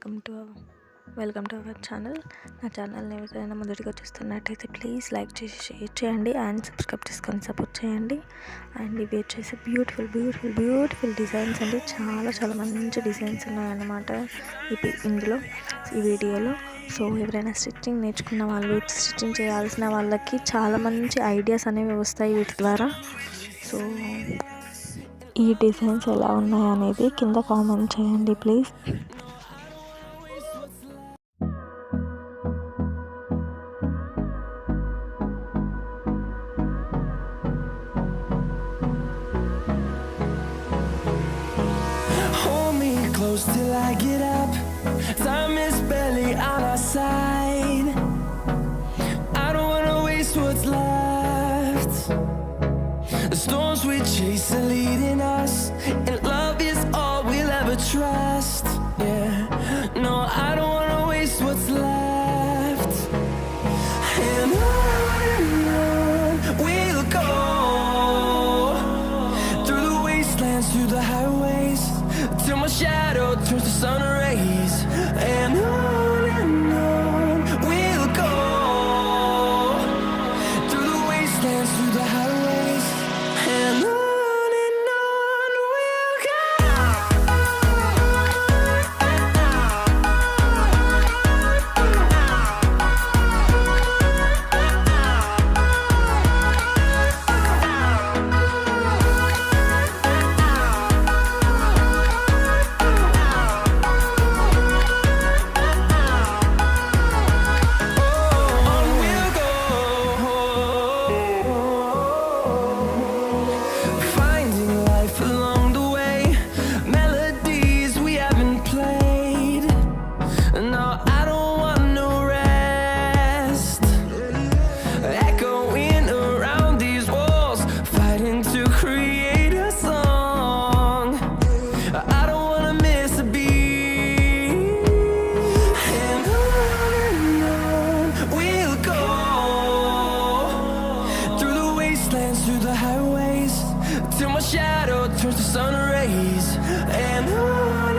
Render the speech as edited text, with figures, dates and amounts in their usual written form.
Welcome to our channel. నా ఛానల్ని ఎవరైనా మొదటిగా చూస్తున్నట్టయితే ప్లీజ్ లైక్ చేసి షేర్ చేయండి అండ్ సబ్స్క్రైబ్ చేసుకొని సపోర్ట్ చేయండి. అండ్ ఇవి వచ్చేసి బ్యూటిఫుల్ డిజైన్స్ అండి. చాలా మంచి డిజైన్స్ ఉన్నాయన్నమాట ఇందులో ఈ వీడియోలో. సో ఎవరైనా స్టిచ్చింగ్ నేర్చుకున్న వాళ్ళు, స్టిచ్చింగ్ చేయాల్సిన వాళ్ళకి చాలా మంచి ఐడియాస్ అనేవి వస్తాయి వీటి ద్వారా. సో ఈ డిజైన్స్ ఎలా ఉన్నాయనేది కింద కామెంట్ చేయండి please. Close till I get up. Time is barely on our side. I don't wanna waste what's left. The storms we chase are leading us, and love is all we'll ever trust. Yeah, no, I don't wanna waste what's left. And on we'll go, through the wastelands, through the highways, till my shadow turns to sun rays. And on we'll go, through the wastelands, through the highways. And on we'll go. Through the highways, till my shadow turns to sun rays. And on